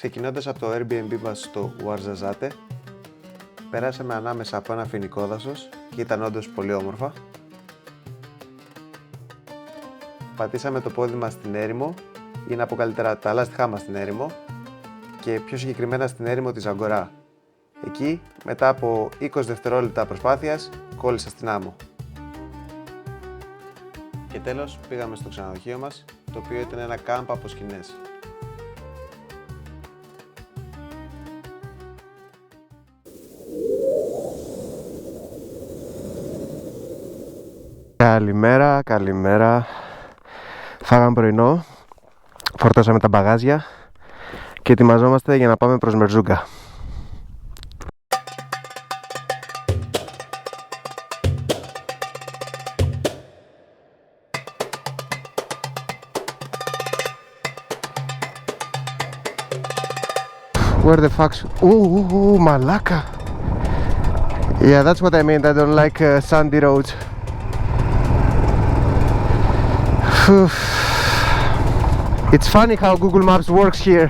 Ξεκινώντας από το Airbnb μας στο Ouarzazate, περάσαμε ανάμεσα από ένα φοινικό δάσος και ήταν όντως πολύ όμορφα. Πατήσαμε το πόδι μας στην έρημο, ή να πω καλύτερα τα λάστιχά μας στην έρημο, και πιο συγκεκριμένα στην έρημο της Ζαγκορά. Εκεί, μετά από 20 δευτερόλεπτα προσπάθειας, κόλλησα στην άμμο. Και τέλος πήγαμε στο ξενοδοχείο μας, το οποίο ήταν ένα κάμπ από σκηνές. Καλημέρα. Φάγαμε πρωινό, φορτώσαμε τα μπαγάζια και ετοιμαζόμαστε για να πάμε προς Μερζούγκα. Where the fuck's... Ooh, Malacca! Yeah, that's what I mean. I don't like sandy roads. It's funny how Google Maps works here.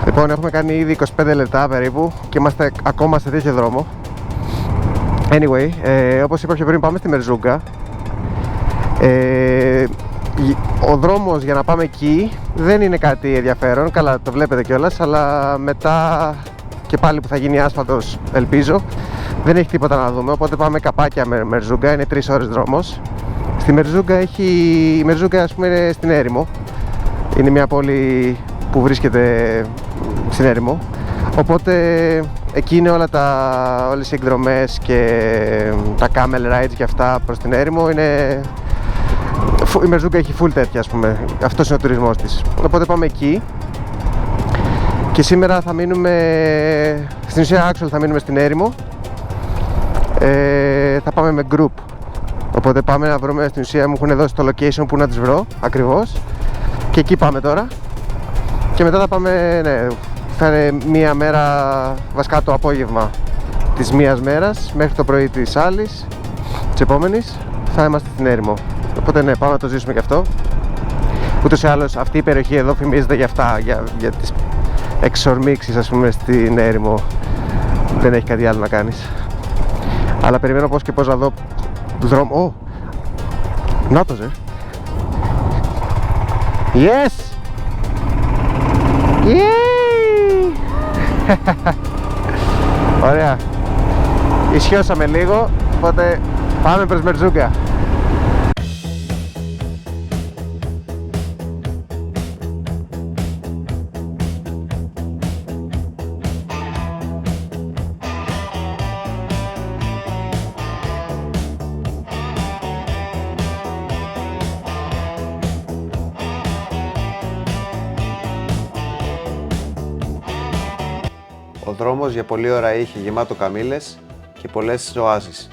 Λοιπόν, έχουμε κάνει ήδη 25 λεπτά περίπου και είμαστε ακόμα σε τέτοιο δρόμο. Anyway, όπως είπα πιο πριν, πάμε στη Μερζούγκα. Ο δρόμος για να πάμε εκεί δεν είναι κάτι ενδιαφέρον, καλά το βλέπετε κιόλας, αλλά μετά και πάλι που θα γίνει άσφαλτος, ελπίζω, δεν έχει τίποτα να δούμε, οπότε πάμε καπάκια με Μερζούγκα, είναι 3 ώρες δρόμος. Στη Μερζούγκα η Μερζούγκα, ας πούμε, είναι στην έρημο, είναι μια πόλη που βρίσκεται στην έρημο, οπότε εκεί είναι όλες οι εκδρομές και τα camel rides και αυτά προς την έρημο. Η Μερζούγκα έχει full τέτοια, ας πούμε, αυτός είναι ο τουρισμός της, οπότε πάμε εκεί. Και σήμερα θα μείνουμε, στην ουσία actual θα μείνουμε στην έρημο, θα πάμε με group, οπότε πάμε να βρούμε, στην ουσία μου έχουν δώσει το location που να τις βρω ακριβώς και εκεί πάμε τώρα. Και μετά θα πάμε, ναι, θα είναι μία μέρα, βασικά το απόγευμα της μίας μέρας μέχρι το πρωί της άλλης, της επόμενης, θα είμαστε στην έρημο. Οπότε ναι, πάμε να το ζήσουμε και αυτό. Ούτως ή άλλως αυτή η περιοχή εδώ φημίζεται για αυτά, για τις εξορμίξεις, ας πούμε, στην έρημο. Δεν έχει κάτι άλλο να κάνεις. Αλλά περιμένω πώς και πώς να δω τους δρόμους. Νάτος, Yes! Yay! Ωραία. Ισιώσαμε λίγο, οπότε πάμε προς Μερζούγκα. Ο δρόμος για πολλή ώρα είχε γεμάτο καμήλες και πολλές ζωάζεις.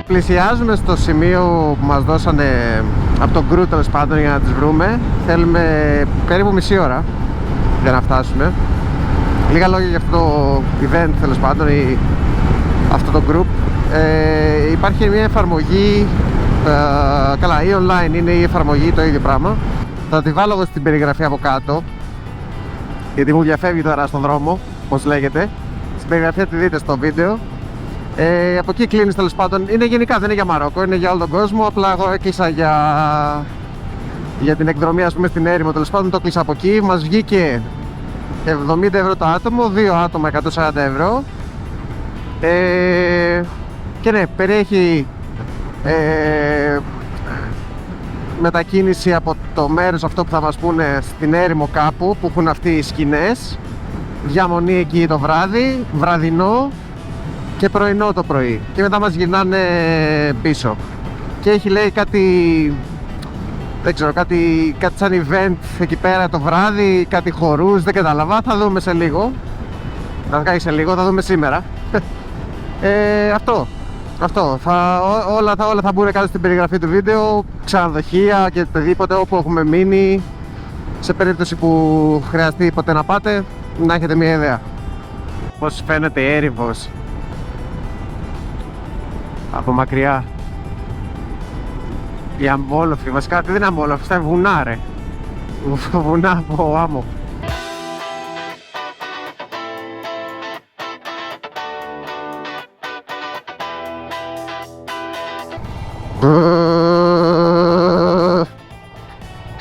Πλησιάζουμε στο σημείο που μας δώσανε από τον crew, τέλος πάντων, για να τις βρούμε. Θέλουμε περίπου μισή ώρα για να φτάσουμε. Λίγα λόγια για αυτό το event, τέλος πάντων, ή αυτό το group. Υπάρχει μια εφαρμογή, καλά, ή online είναι η εφαρμογή, το ίδιο πράγμα. Θα τη βάλω εγώ στην περιγραφή από κάτω, γιατί μου διαφεύγει τώρα στον δρόμο, πώς λέγεται. Στην περιγραφή θα τη δείτε στο βίντεο. Από εκεί κλείνεις, τέλος πάντων. Είναι γενικά, δεν είναι για Μαρόκο, είναι για όλο τον κόσμο. Απλά εγώ έκλεισα για την εκδρομή, ας πούμε, στην έρημο, τέλος πάντων, το κλείσα από εκεί. Μας βγήκε 70 ευρώ το άτομο, 2 άτομα 140 ευρώ. Και ναι, περιέχει μετακίνηση από το μέρος αυτό που θα μας πούνε στην έρημο κάπου, που έχουν αυτοί οι σκηνές, διαμονή εκεί το βράδυ, βραδινό και πρωινό το πρωί, και μετά μας γυρνάνε πίσω. Και έχει, λέει, κάτι, δεν ξέρω, κάτι σαν event εκεί πέρα το βράδυ, κάτι χορούς, δεν κατάλαβα, θα δούμε σε λίγο. Θα δούμε σήμερα. Αυτό. Όλα θα μπουν κάτω στην περιγραφή του βίντεο, ξενοδοχεία και οτιδήποτε όπου έχουμε μείνει, σε περίπτωση που χρειαστεί ποτέ να πάτε, να έχετε μια ιδέα. Πώς φαίνεται η έρημος από μακριά. Η Αμόλοφη, βασικά δεν είναι Αμόλοφη, αυτά είναι βουνά ρε. Βουνά από άμμο.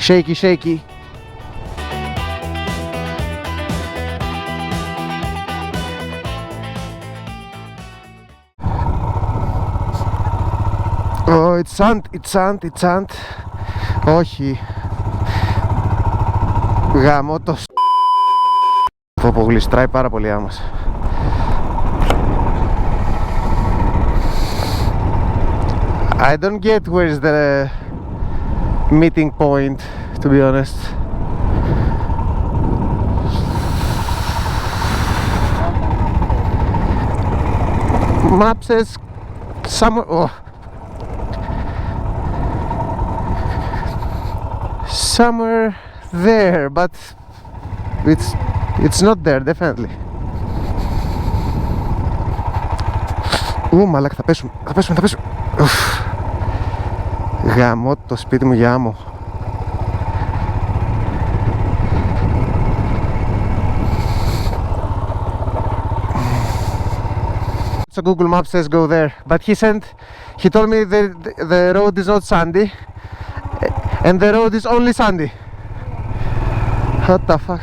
Shaky, shaky. Oh, it's sand, it's sand, it's sand. Όχι. Γαμώ το που γλιστράει πάρα πολύ άμμος. I don't get where is the meeting point, to be honest. Map says somewhere. Oh. Somewhere there, but it's not there, definitely. Μαλάκα, θα πέσουμε. Γαμώ το σπίτι μου για άμμο. So Google Maps says go there, but he told me the road is not sandy, and the road is only sandy. What the fuck?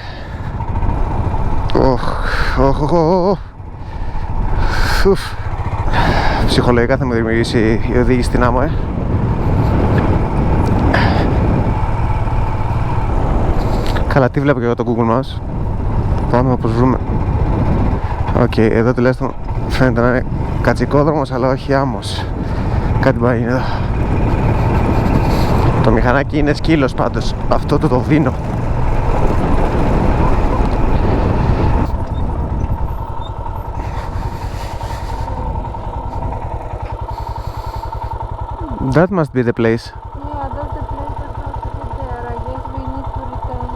Ψυχολογικά θα μου δημιουργήσει η οδήγηση στην άμμο, Καλά, τι βλέπω και εγώ το Google Maps. Πάμε όπως βρούμε. Οκ, εδώ τουλάχιστον φαίνεται να είναι κατσικόδρομος, αλλά όχι άμμος. Κάτι πάει εδώ. Το μηχανάκι είναι σκύλος πάντως. Αυτό το δίνω. That must be the place. Yeah, that's the place that has to get there. I guess we need to return.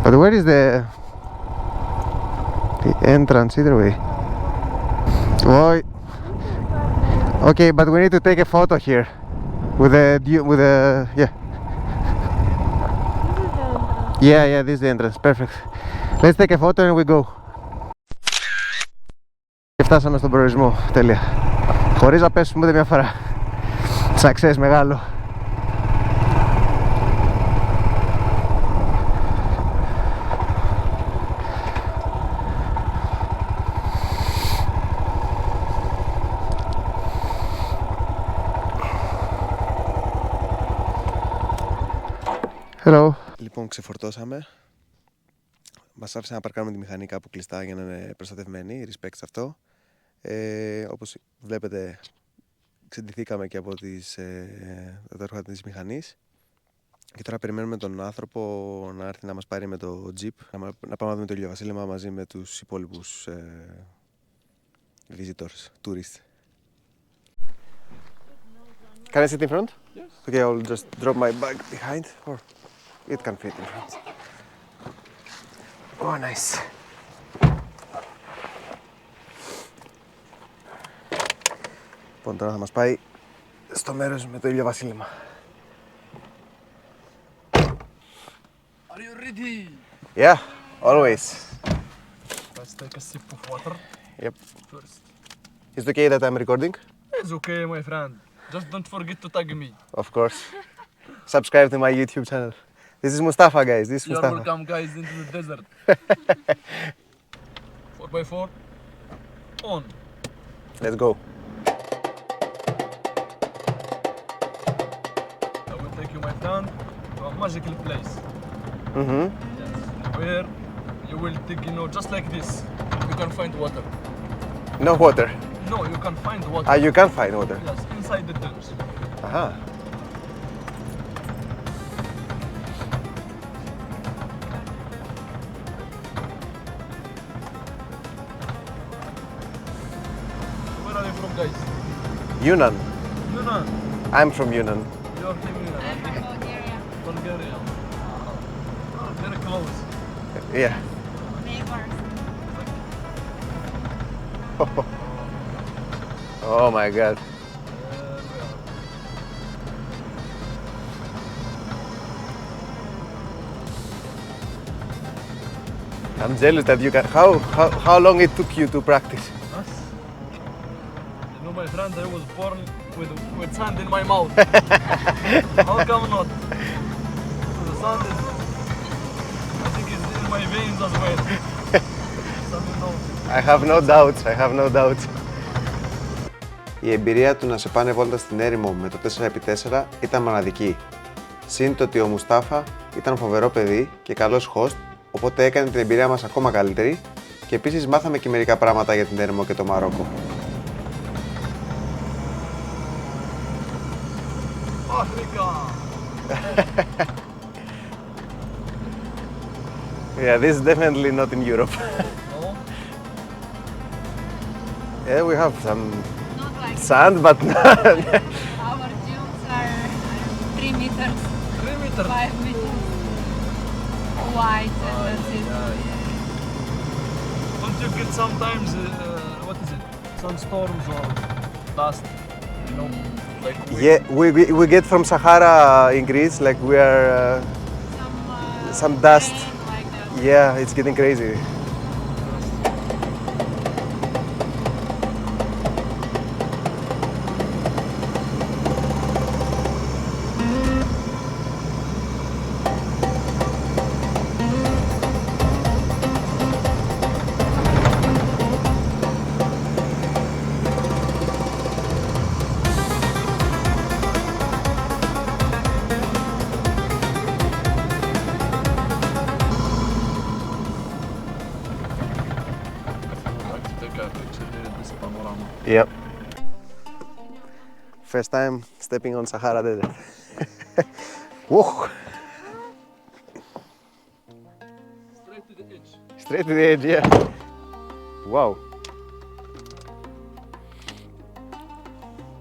But where is the entrance either way? Oh, okay, but we need to take a photo here with the yeah. This is the entrance. Yeah, this is the entrance. Perfect. Let's take a photo and we go. Και φτάσαμε στον προορισμό. Τέλεια. Χωρίς να πέσουμε ούτε μια φορά. Success μεγάλο. Hello. Λοιπόν, ξεφορτώσαμε. Μας άφησε να παρκάρουμε τη μηχανή κάπου κλειστά για να είναι προστατευμένη. Respect σε αυτό. Όπως βλέπετε, ξεντηθήκαμε και από τα ρούχα της μηχανής. Και τώρα περιμένουμε τον άνθρωπο να έρθει να μας πάρει με το Jeep. Να πάμε να δούμε το ηλιοβασίλεμα μαζί με τους υπόλοιπους visitors, tourists. Can I sit in front? Yes. Okay, I'll just drop my bag behind, or it can fit in front. Oh, nice. Λοιπόν, τώρα θα μας πάει στο μέρος με το ηλιοβασίλεμα. Are you ready? Yeah, always. Let's take a sip of water Yep. first. Is it okay that I'm recording? It's okay, my friend. Just don't forget to tag me. Of course. Subscribe to my YouTube channel. This is Mustafa, guys. This is You're Mustafa. welcome, guys, into the desert. 4x4. On. Let's go. I will take you, my friend, to a magical place. Mm-hmm. Yes. Where you will dig, just like this. You can find water. No water. No, you can find water. Ah, you can find water. Yes, inside the dunes. Aha. Where are you from, guys? Yunnan. Yunnan. I'm from Yunnan. You're from Yunnan. I'm from Bulgaria. Bulgaria. close. Yeah. Neighbors. Oh my god. I'm jealous that you can. How long it took you to practice? Us. You know, my friend, I was born with sand in my mouth. How come not? The sand is, I think it's in my veins as well. Something knows. I have no doubts. I have no doubts. Η εμπειρία του να σε πάνε βόλτα στην έρημο με το 4x4 ήταν μοναδική. Συν το ότι ο Μουστάφα ήταν φοβερό παιδί και καλός host, οπότε έκανε την εμπειρία μας ακόμα καλύτερη και επίσης μάθαμε και μερικά πράγματα για την έρημο και το Μαρόκο. Africa! Yeah, this is definitely not in Europe. No? Yeah, we have some Not like sand, but not. our dunes are 3 meters, 3 meters. 5 meters wide, and that's it. Don't you get sometimes, what is it, sandstorms or dust, you know, like wind? Yeah, we get from Sahara in Greece, like we are. Some dust. Rain like that. Yeah, it's getting crazy. Like to take a picture here in this panorama. Yep. First time stepping on Sahara Desert. Whoa. Straight to the edge. Straight to the edge, yeah. Wow.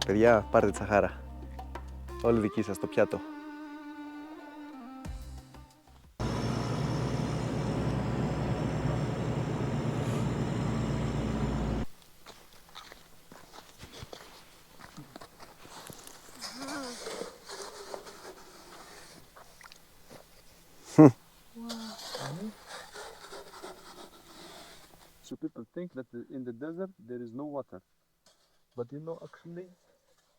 Παιδιά, πάρτε τη Σαχάρα. Όλη δική σας το πιάτο. So people think that in the desert there is no water. But you know, actually,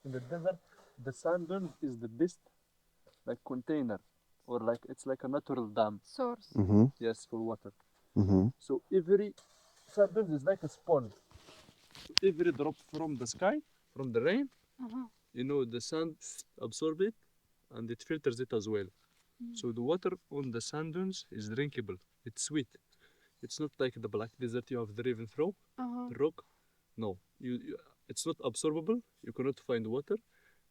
in the desert, the sand dune is the best like container, or like it's like a natural dam. Source. Yes, for water. So every sand dune is like a sponge. So every drop from the sky, from the rain, you know, the sand absorb it and it filters it as well. So the water on the sand dunes is drinkable. It's sweet. It's not like the Black Desert you have driven through, the rock. No, it's not absorbable. You cannot find water,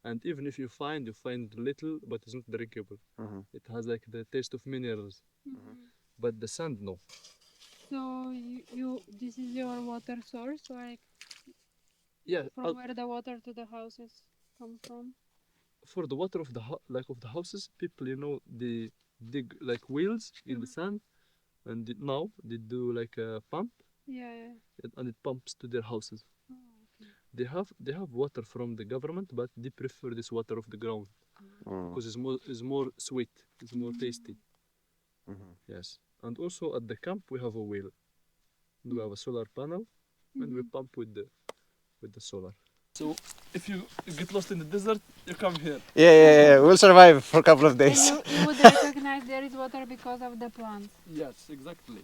and even if you find little, but it's not drinkable. It has like the taste of minerals, but the sand no. So this is your water source, like Yeah, from where the water to the houses come from? for the water of of the houses, people they dig like wells in the sand, and now they do like a pump, Yeah. and it pumps to their houses. Oh, okay. They have water from the government, but they prefer this water of the ground because it's more sweet, it's more tasty. Yes, and also at the camp we have a well. We have a solar panel, and we pump with the solar. So if you get lost in the desert, you come here. Yeah, we'll survive for a couple of And days. you would recognize there is water because of the plants. Yes, exactly.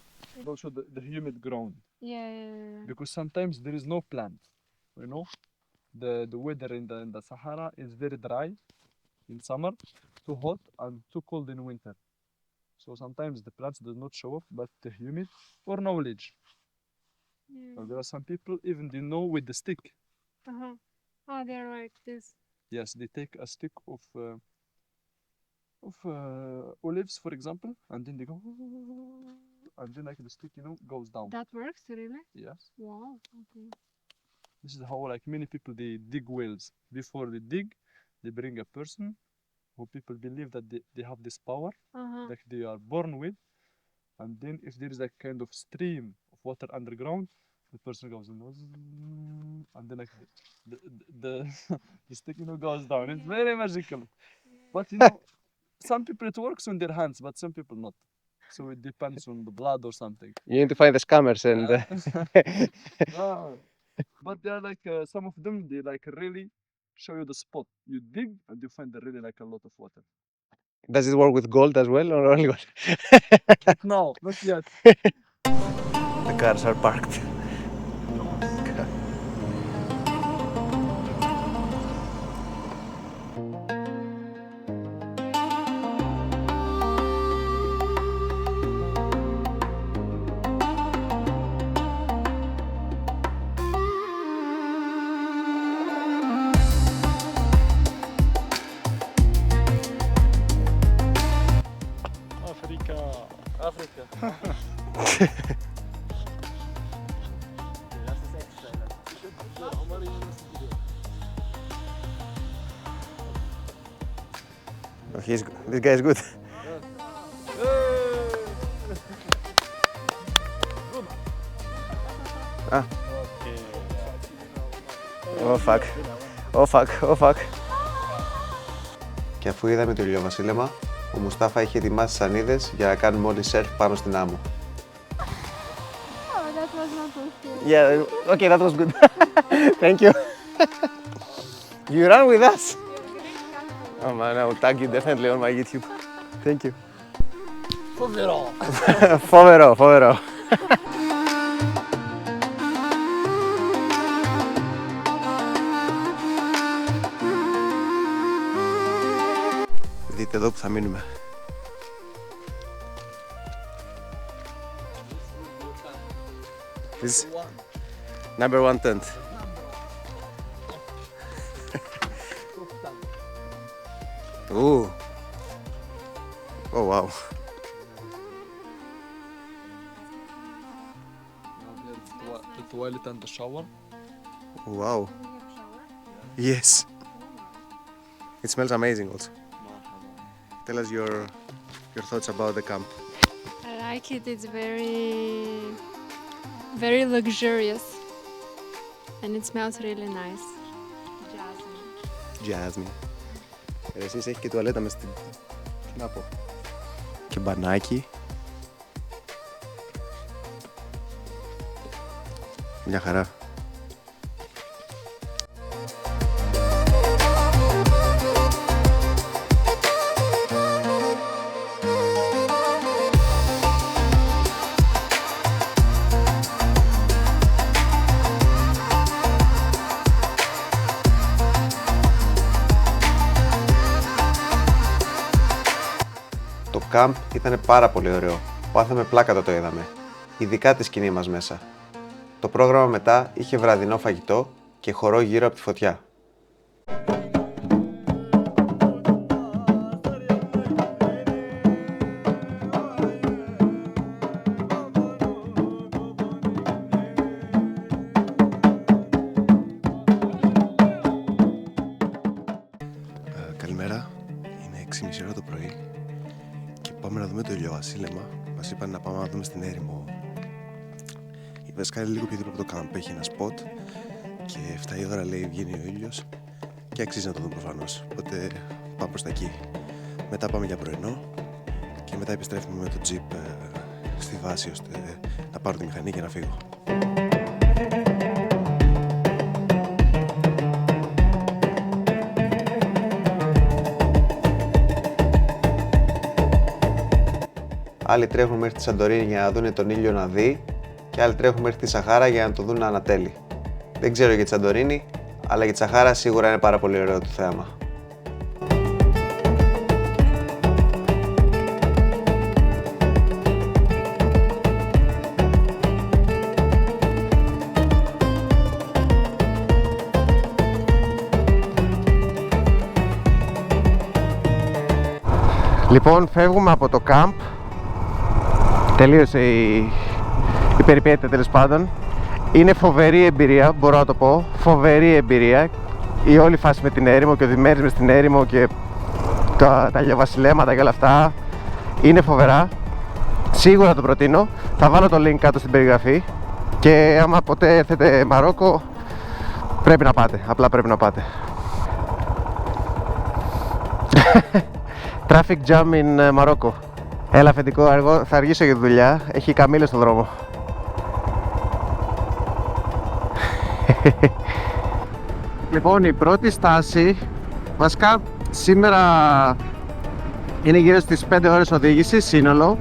Also the humid ground, Yeah. because sometimes there is no plant. You know, the weather in the Sahara is very dry in summer, too hot and too cold in winter. So sometimes the plants do not show up, but the humid or knowledge. Yeah. And there are some people even they know with the stick. Oh, they're like this. Yes, they take a stick of olives, for example, and then they go, and then like the stick, goes down. That works, really? Yes, Wow. Okay. this is how like many people they dig wells. Before they dig, they bring a person who people believe that they have this power, like they are born with, And then if there is a kind of stream of water underground, the person goes and then like the stick goes down. It's very magical. But some people it works on their hands, but some people not. So it depends on the blood or something. You need to find the scammers and... But they are like some of them they like really show you the spot. You dig and you find really like a lot of water. Does it work with gold as well or only gold? No, not yet. The cars are parked. Africa. Oh, this guy is good. Ah. Oh fuck. Oh fuck. Oh fuck. Και αφού είδαμε το ηλιοβασίλεμα, ο Μουστάφα είχε ετοιμάσει σανίδες για να κάνουμε όλοι σερφ πάνω στην άμμο. Oh, that was not so scary. Yeah, okay, that was good. Thank you. You ran with us. Oh man, I will tag you definitely on my YouTube. Thank you. Fovero. Fovero, fovero. Δείτε εδώ που θα μείνουμε. This number one tent. Ooh. Oh wow. The toilet and the shower. Wow. Yes. It smells amazing also. Tell us your thoughts about the camp. I like it. It's very luxurious, and it smells really nice. Jasmine. Jasmine. Εσείς έχει και τουαλέτα μες στην... Τι να πω. Και μπανάκι. Μια χαρά. Το κάμπ ήταν πάρα πολύ ωραίο. Πάθαμε πλάκα το είδαμε. Ειδικά τη σκηνή μας μέσα. Το πρόγραμμα μετά είχε βραδινό φαγητό και χορό γύρω από τη φωτιά. Καλημέρα. Είναι 6:30 ώρα το πρωί. Πάμε να δούμε το ηλιοβασίλεμα. Μας είπαν να πάμε να δούμε στην έρημο. Βασικά είναι λίγο πιο δίπλα από το κάμπ. Έχει ένα σποτ και 7 η ώρα λέει βγαίνει ο ήλιος και αξίζει να το δούμε προφανώς. Οπότε πάμε προς τα εκεί. Μετά πάμε για πρωινό και μετά επιστρέφουμε με το τζιπ στη βάση ώστε να πάρω τη μηχανή και να φύγω. Άλλοι τρέχουν μέχρι τη Σαντορίνη για να δουν τον ήλιο να δει και άλλοι τρέχουν μέχρι τη Σαχάρα για να το δουν να ανατέλει. Δεν ξέρω για τη Σαντορίνη, αλλά για τη Σαχάρα σίγουρα είναι πάρα πολύ ωραίο το θέαμα. Λοιπόν, φεύγουμε από το κάμπ. Τελείωσε η περιπέτεια τέλος πάντων. Είναι φοβερή εμπειρία, μπορώ να το πω. Φοβερή εμπειρία. Η όλη φάση με την έρημο και ο διμέρης με στην έρημο και τα ηλιοβασιλέματα και όλα αυτά είναι φοβερά. Σίγουρα το προτείνω. Θα βάλω το link κάτω στην περιγραφή. Και άμα ποτέ έρθετε Μαρόκο, πρέπει να πάτε. Απλά πρέπει να πάτε. Traffic jam in Μαρόκο. Έλα αφεντικό, θα αργήσω για τη δουλειά. Έχει καμήλες στο δρόμο. Λοιπόν, η πρώτη στάση, βασικά σήμερα είναι γύρω στις 5 ώρες οδήγησης σύνολο.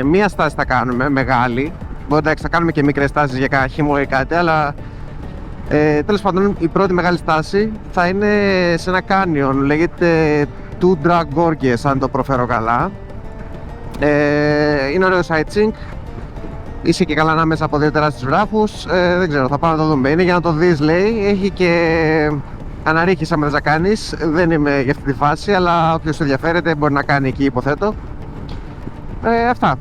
Μία στάση θα κάνουμε, μεγάλη. Μπορεί να κάνουμε και μικρές στάσεις για κάνα χειμώνα ή κάτι, αλλά τέλος πάντων η πρώτη μεγάλη στάση θα είναι σε ένα κάνιον, λέγεται Tudra Gorges, αν το προφέρω καλά. Είναι ωραίο sightseeing. Είσαι και καλά ανάμεσα από δύο τεράστιους βράχους. Δεν ξέρω, θα πάω να το δούμε. Είναι για να το δεις, λέει. Έχει και αναρρίχηση άμα δεν θα κάνεις. Δεν είμαι για αυτή τη φάση, αλλά όποιος ενδιαφέρεται μπορεί να κάνει εκεί, υποθέτω. Αυτά.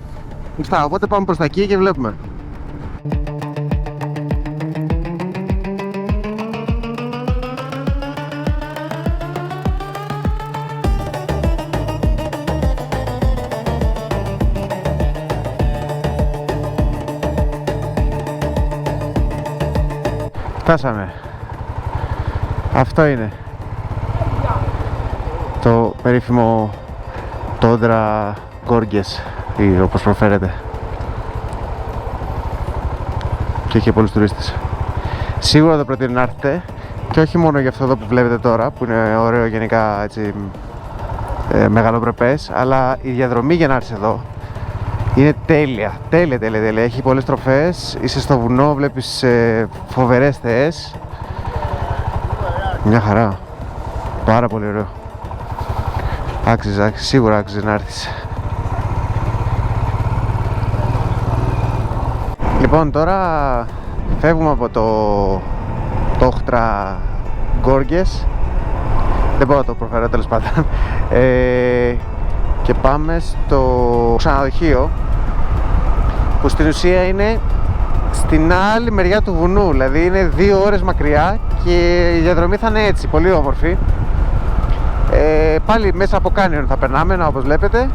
Οπότε πάμε προς τα εκεί και βλέπουμε. Φτάσαμε. Αυτό είναι το περίφημο Tudra Gorges, ή όπως προφέρεται. Και έχει πολλούς τουρίστες. Σίγουρα το προτείνω να έρθετε. Και όχι μόνο για αυτό εδώ που βλέπετε τώρα, που είναι ωραίο γενικά, έτσι, μεγαλοπρεπές, αλλά η διαδρομή για να έρθεις εδώ είναι τέλεια. Τέλεια. Έχει πολλές τροφές, είσαι στο βουνό, βλέπεις φοβερές θεές. Μια χαρά. Πάρα πολύ ωραίο. Άξιζε, σίγουρα άξιζε να έρθεις. Λοιπόν, τώρα φεύγουμε από το Tudra Gorges. Δεν μπορώ να το προφέρω, τέλος πάντων. Και πάμε στο ξενοδοχείο, που στην ουσία είναι στην άλλη μεριά του βουνού. Δηλαδή είναι 2 ώρες μακριά και η διαδρομή θα είναι έτσι, πολύ όμορφη. Πάλι μέσα από κάνιον θα περνάμε, όπως βλέπετε.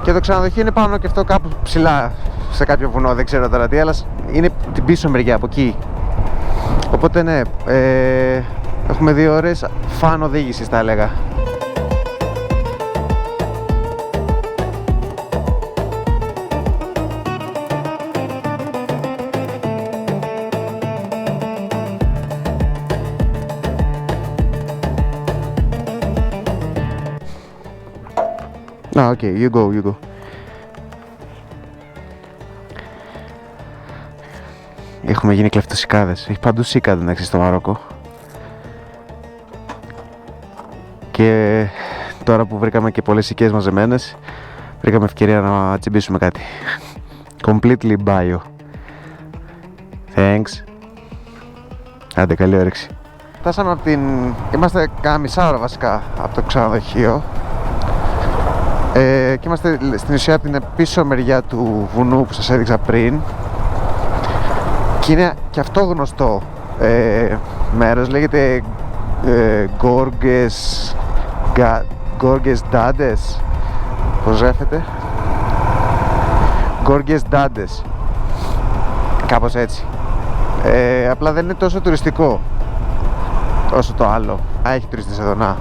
Και το ξενοδοχείο είναι πάνω και αυτό κάπου ψηλά σε κάποιο βουνό, δεν ξέρω τώρα τι, αλλά είναι την πίσω μεριά, από εκεί. Οπότε ναι, έχουμε 2 ώρες φαν οδήγησης, θα έλεγα. Okay, you go. Έχουμε γίνει κλεφτοσικάδες. Έχει παντού σίκα, εντάξει, στο Μαρόκο. Και τώρα που βρήκαμε και πολλές σικές μαζεμένες, βρήκαμε ευκαιρία να τσιμπήσουμε κάτι. Completely bio. Thanks. Άντε, καλή όρεξη. Φτάσαμε από την... Είμαστε κάνα μισά ώρα βασικά από το ξενοδοχείο. Και είμαστε στην ουσία από την πίσω μεριά του βουνού που σας έδειξα πριν. Και είναι και αυτό γνωστό μέρος, λέγεται Gorges Dades. Πώς γράφεται? Gorges Dades, κάπως έτσι. Απλά δεν είναι τόσο τουριστικό όσο το άλλο. Έχει τουρίστες εδώ, να.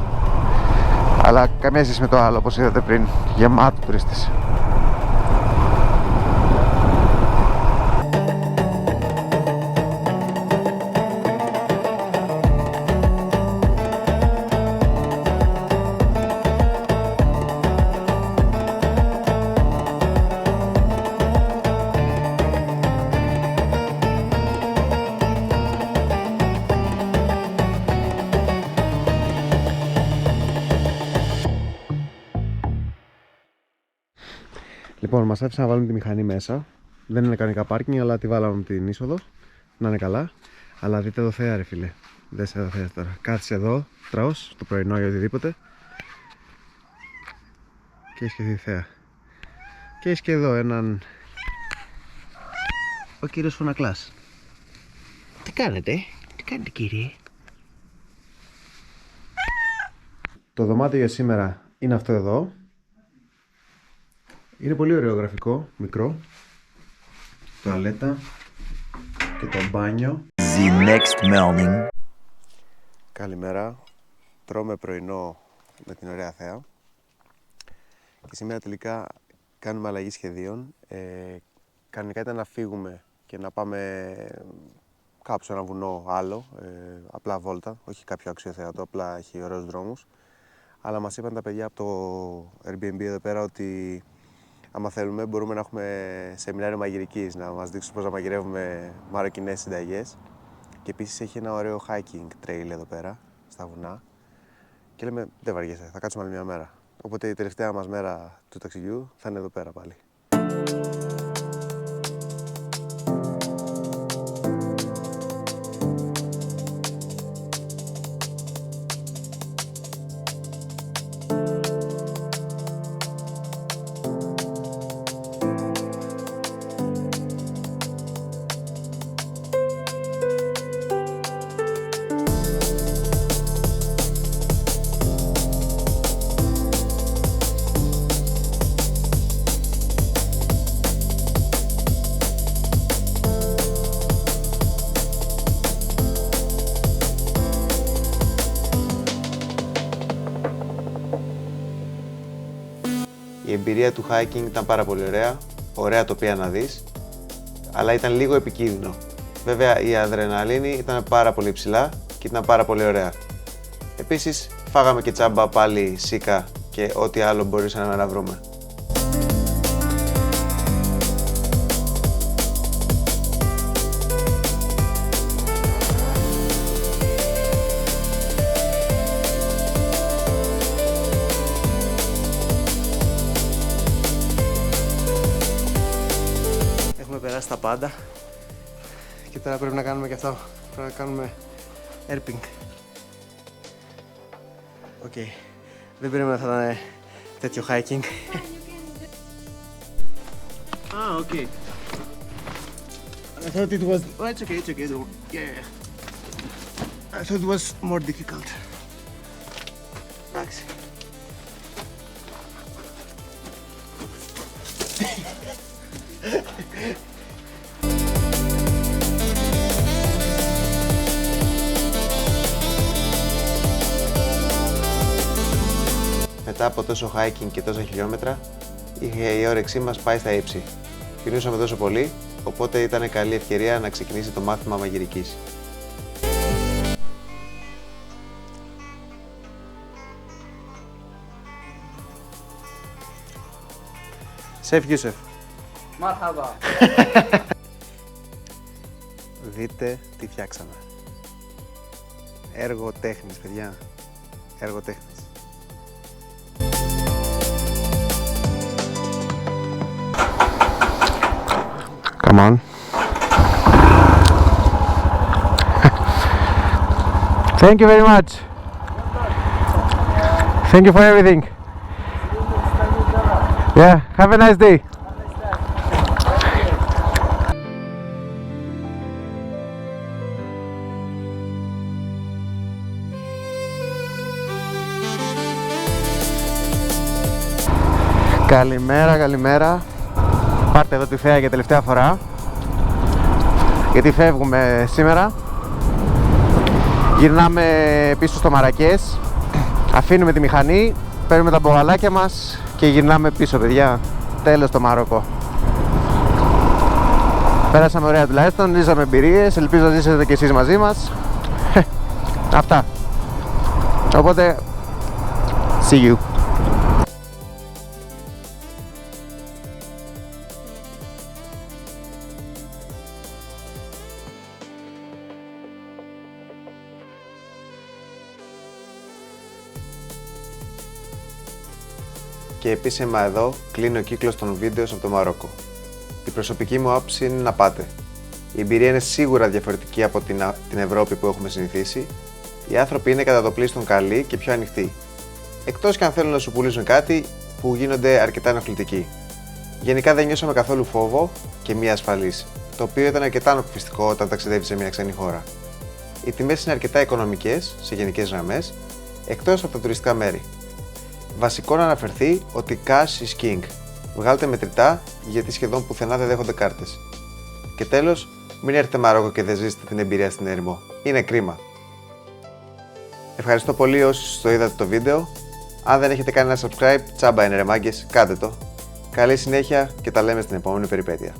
Αλλά καμία σχέση με το άλλο, όπως είδατε πριν. Γεμάτο τουρίστες. Λοιπόν, μας άφησαν να βάλουμε τη μηχανή μέσα. Δεν είναι κανονικά πάρκινγκ, αλλά τη βάλαμε με την είσοδο. Να είναι καλά. Αλλά δείτε εδώ θέα, ρε φίλε. Δες εδώ θέα τώρα. Κάτσε εδώ, τραός, το πρωινό ή οτιδήποτε. Και έχει και τη θέα. Και έχει και εδώ έναν... Ο κύριος Φωνακλάς. Τι κάνετε κύριε? Το δωμάτιο για σήμερα είναι αυτό εδώ. Είναι πολύ ωραίο γραφικό, μικρό. Τουαλέτα και το μπάνιο. The next morning. Καλημέρα. Τρώμε πρωινό με την ωραία θέα. Και σήμερα τελικά κάνουμε αλλαγή σχεδίων. Κανονικά ήταν να φύγουμε και να πάμε κάπου σε ένα βουνό άλλο, απλά βόλτα, όχι κάποιο αξιοθέατο, απλά έχει ωραίους δρόμους. Αλλά μας είπαν τα παιδιά από το Airbnb εδώ πέρα ότι άμα θέλουμε μπορούμε να έχουμε σεμινάριο μαγειρικής, να μας δείξουν πώς να μαγειρεύουμε μαροκινές συνταγές. Και επίσης έχει ένα ωραίο hiking trail εδώ πέρα, στα βουνά. Και λέμε δεν βαριέσαι, θα κάτσουμε άλλη μια μέρα. Οπότε η τελευταία μας μέρα του ταξιδιού θα είναι εδώ πέρα πάλι. Η εμπειρία του hiking ήταν πάρα πολύ ωραία τοπία να δεις, αλλά ήταν λίγο επικίνδυνο. Βέβαια η αδρεναλίνη ήταν πάρα πολύ ψηλά και ήταν πάρα πολύ ωραία. Επίσης φάγαμε και τσάμπα πάλι σίκα και ό,τι άλλο μπορούσαμε να βρούμε. Περάσει τα πάντα και τώρα πρέπει να κάνουμε και αυτό, πρέπει να κάνουμε έρπινγκ. Οκ, δεν περίμενα θα ήταν τέτοιο hiking. Ah, okay. I thought it was... Oh, it's okay, it's okay. Yeah. I thought it was more difficult. Εντάξει. Μετά από τόσο hiking και τόσα χιλιόμετρα, η όρεξή μας πάει στα ύψη. Πεινούσαμε τόσο πολύ, οπότε ήταν καλή ευκαιρία να ξεκινήσει το μάθημα μαγειρικής. Σεφ Γιούσεφ. Μαρχαβά. Δείτε τι φτιάξαμε. Έργο τέχνης, παιδιά. Έργο τέχνης. Come on. Thank you very much. Thank you for everything. Yeah, have a nice day. Καλημέρα, καλημέρα. Πάρτε εδώ τη θέα για τελευταία φορά, γιατί φεύγουμε σήμερα. Γυρνάμε πίσω στο Μαρακές, αφήνουμε τη μηχανή, παίρνουμε τα μπογαλάκια μας και γυρνάμε πίσω, παιδιά. Τέλος το Μαρόκο. Πέρασαμε ωραία τουλάχιστον, ζήσαμε εμπειρίες, ελπίζω να ζήσετε και εσείς μαζί μας. Αυτά. Οπότε, see you. Και επίσημα εδώ κλείνει ο κύκλος των βίντεο από το Μαρόκο. Η προσωπική μου άποψη είναι να πάτε. Η εμπειρία είναι σίγουρα διαφορετική από την Ευρώπη που έχουμε συνηθίσει. Οι άνθρωποι είναι κατά το πλείστον καλοί και πιο ανοιχτοί. Εκτός και αν θέλουν να σου πουλήσουν κάτι που γίνονται αρκετά ενοχλητικοί. Γενικά δεν νιώσαμε καθόλου φόβο και μία ασφαλής, το οποίο ήταν αρκετά ανακουφιστικό όταν ταξιδεύει σε μια ξένη χώρα. Οι τιμές είναι αρκετά οικονομικές σε γενικές γραμμές, εκτός από τα τουριστικά μέρη. Βασικό να αναφερθεί ότι cash is king. Βγάλτε μετρητά, γιατί σχεδόν πουθενά δεν δέχονται κάρτες. Και τέλος, μην έρθετε Μαρόκο και δεν ζήσετε την εμπειρία στην έρημο. Είναι κρίμα. Ευχαριστώ πολύ όσοι το είδατε το βίντεο. Αν δεν έχετε κάνει ένα subscribe, τσάμπα είναι ρε μάγκες, κάντε το. Καλή συνέχεια και τα λέμε στην επόμενη περιπέτεια.